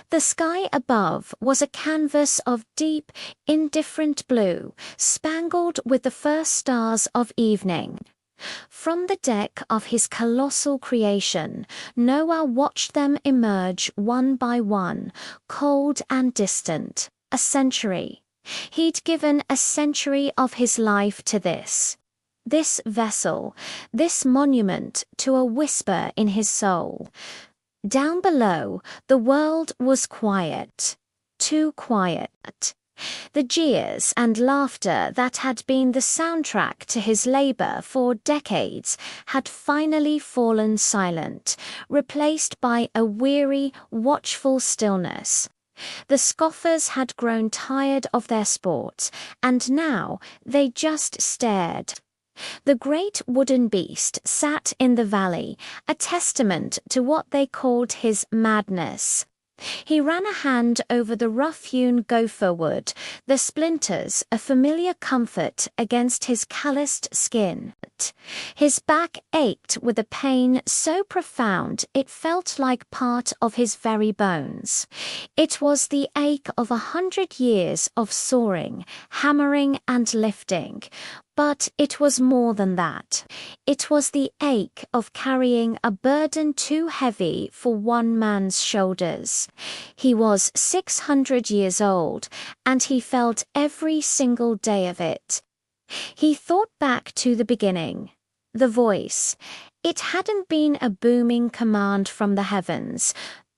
The sky above was a canvas of deep, indifferent blue, spangled with the first stars of evening. From the deck of his colossal creation, Noah watched them emerge one by one, cold and distant. A century. He'd given a century of his life to this. This vessel, this monument to a whisper in his soul. Down below, the world was quiet. Too quiet. The jeers and laughter that had been the soundtrack to his labor for decades had finally fallen silent, replaced by a weary, watchful stillness. The scoffers had grown tired of their sport, and now they just stared. The great wooden beast sat in the valley, a testament to what they called his madness. He ran a hand over the rough-hewn gopher wood, the splinters a familiar comfort against his calloused skin. His back ached with a pain so profound it felt like part of his very bones. It was the ache of 100 years of soaring, hammering and lifting. But it was more than that. It was the ache of carrying a burden too heavy for one man's shoulders. He was 600 years old, and he felt every single day of it. He thought back to the beginning. The voice. It hadn't been a booming command from the heavens,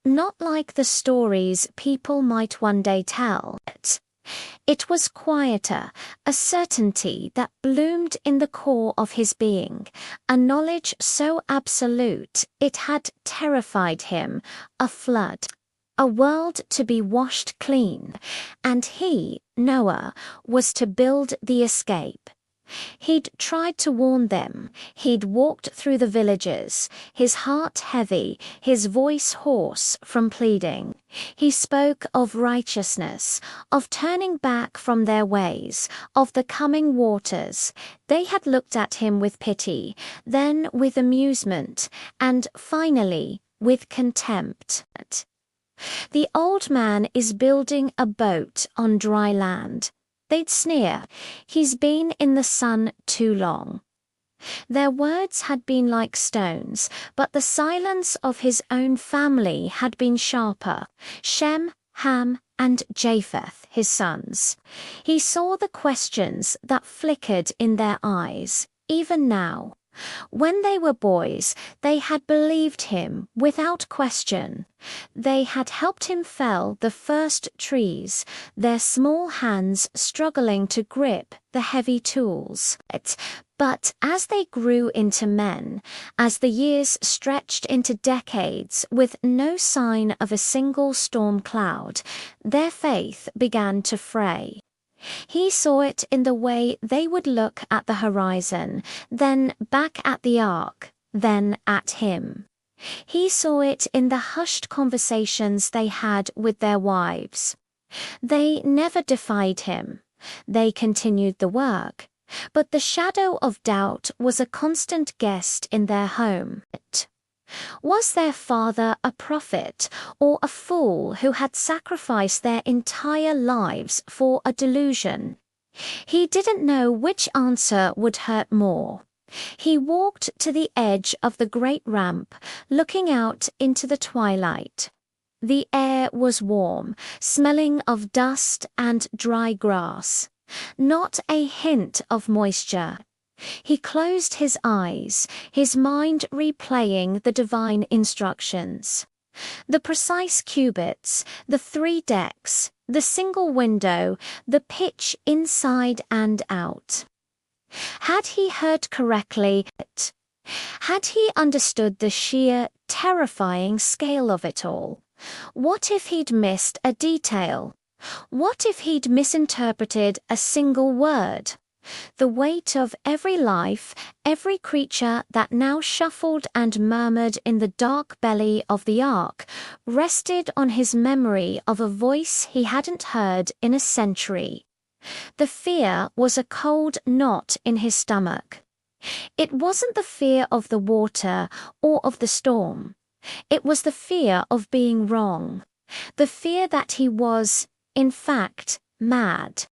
not like the stories people might one day tell. It was quieter, a certainty that bloomed in the core of his being, a knowledge so absolute it had terrified him, a flood, a world to be washed clean, and he, Noah, was to build the escape. He'd tried to warn them, he'd walked through the villages, his heart heavy, his voice hoarse from pleading. He spoke of righteousness, of turning back from their ways, of the coming waters. They had looked at him with pity, then with amusement, and finally with contempt. The old man is building a boat on dry land. They'd sneer, he's been in the sun too long. Their words had been like stones, but the silence of his own family had been sharper. Shem, Ham, and Japheth, his sons. He saw the questions that flickered in their eyes, even now. When they were boys, they had believed him without question. They had helped him fell the first trees, their small hands struggling to grip the heavy tools. But as they grew into men, as the years stretched into decades with no sign of a single storm cloud, their faith began to fray. He saw it in the way they would look at the horizon, then back at the ark, then at him. He saw it in the hushed conversations they had with their wives. They never defied him. They continued the work. But the shadow of doubt was a constant guest in their home. Was their father a prophet or a fool who had sacrificed their entire lives for a delusion? He didn't know which answer would hurt more. He walked to the edge of the great ramp, looking out into the twilight. The air was warm, smelling of dust and dry grass. Not a hint of moisture. He closed his eyes, his mind replaying the divine instructions. The precise cubits, the 3 decks, the single window, the pitch inside and out. Had he heard correctly? Had he understood the sheer, terrifying scale of it all? What if he'd missed a detail? What if he'd misinterpreted a single word? The weight of every life, every creature that now shuffled and murmured in the dark belly of the ark, rested on his memory of a voice he hadn't heard in a century. The fear was a cold knot in his stomach. It wasn't the fear of the water or of the storm. It was the fear of being wrong. The fear that he was, in fact, mad,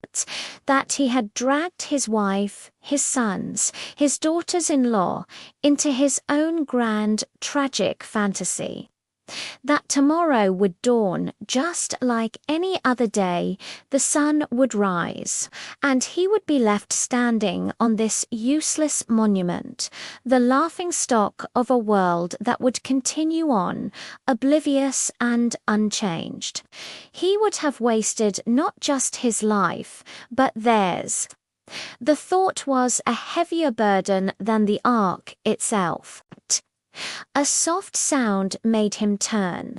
that he had dragged his wife, his sons, his daughters-in-law into his own grand, tragic fantasy. That tomorrow would dawn just like any other day, the sun would rise, and he would be left standing on this useless monument, the laughingstock of a world that would continue on, oblivious and unchanged. He would have wasted not just his life, but theirs. The thought was a heavier burden than the ark itself. A soft sound made him turn.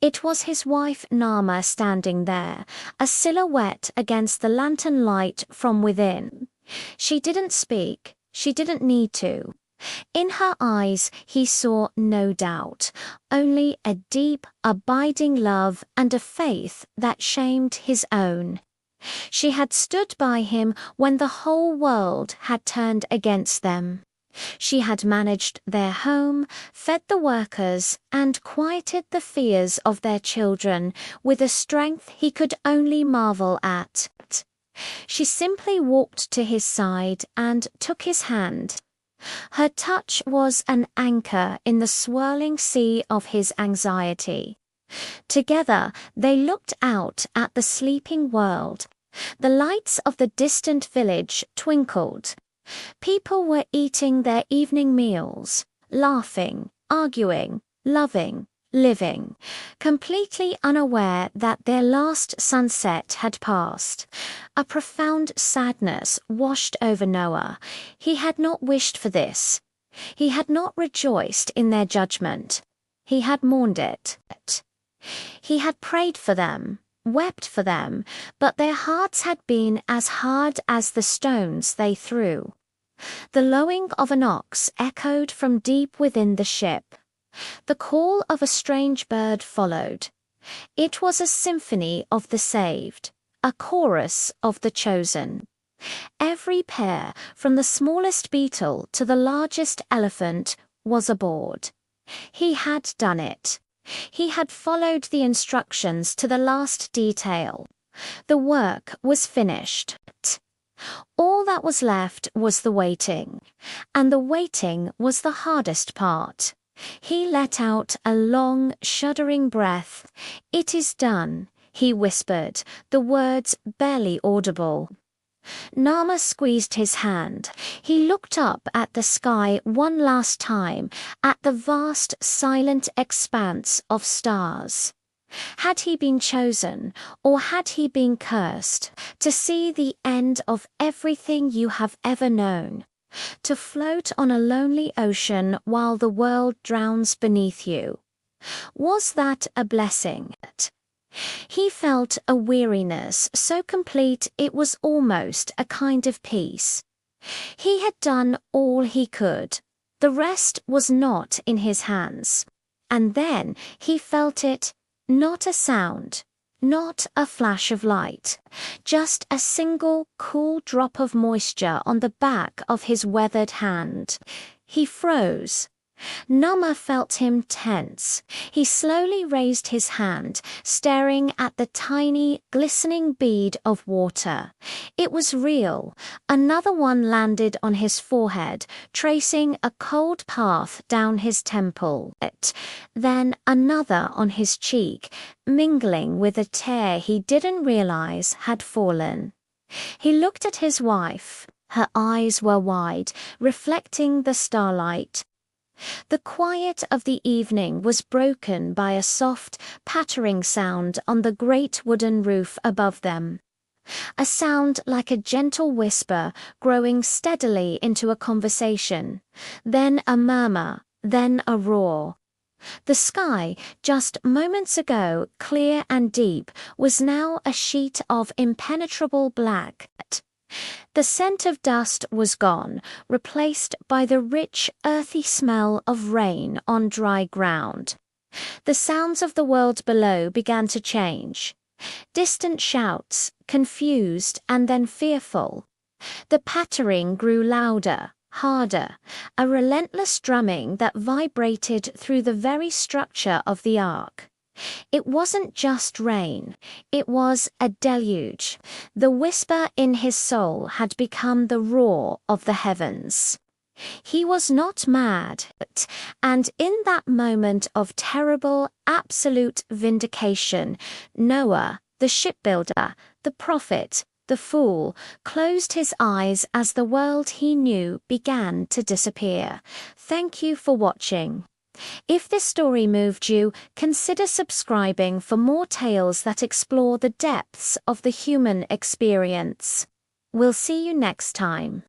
It was his wife Nama standing there, a silhouette against the lantern light from within. She didn't speak. She didn't need to. In her eyes he saw no doubt, only a deep, abiding love and a faith that shamed his own. She had stood by him when the whole world had turned against them. She had managed their home, fed the workers, and quieted the fears of their children with a strength he could only marvel at. She simply walked to his side and took his hand. Her touch was an anchor in the swirling sea of his anxiety. Together they looked out at the sleeping world. The lights of the distant village twinkled. People were eating their evening meals, laughing, arguing, loving, living, completely unaware that their last sunset had passed. A profound sadness washed over Noah. He had not wished for this. He had not rejoiced in their judgment. He had mourned it. He had prayed for them, wept for them, but their hearts had been as hard as the stones they threw. The lowing of an ox echoed from deep within the ship. The call of a strange bird followed. It was a symphony of the saved, a chorus of the chosen. Every pair, from the smallest beetle to the largest elephant, was aboard. He had done it. He had followed the instructions to the last detail. The work was finished. All that was left was the waiting, and the waiting was the hardest part. He let out a long, shuddering breath. "It is done," he whispered, the words barely audible. Nama squeezed his hand. He looked up at the sky one last time, at the vast, silent expanse of stars. Had he been chosen, or had he been cursed, to see the end of everything you have ever known? To float on a lonely ocean while the world drowns beneath you? Was that a blessing? He felt a weariness so complete it was almost a kind of peace. He had done all he could. The rest was not in his hands. And then he felt it. Not a sound, not a flash of light, just a single cool drop of moisture on the back of his weathered hand. He froze. Nama felt him tense. He slowly raised his hand, staring at the tiny, glistening bead of water. It was real. Another one landed on his forehead, tracing a cold path down his temple. Then another on his cheek, mingling with a tear he didn't realize had fallen. He looked at his wife. Her eyes were wide, reflecting the starlight. The quiet of the evening was broken by a soft, pattering sound on the great wooden roof above them. A sound like a gentle whisper growing steadily into a conversation, then a murmur, then a roar. The sky, just moments ago clear and deep, was now a sheet of impenetrable black. The scent of dust was gone, replaced by the rich, earthy smell of rain on dry ground. The sounds of the world below began to change. Distant shouts, confused and then fearful. The pattering grew louder, harder, a relentless drumming that vibrated through the very structure of the ark. It wasn't just rain, it was a deluge. The whisper in his soul had become the roar of the heavens. He was not mad, and in that moment of terrible, absolute vindication, Noah, the shipbuilder, the prophet, the fool, closed his eyes as the world he knew began to disappear. Thank you for watching. If this story moved you, consider subscribing for more tales that explore the depths of the human experience. We'll see you next time.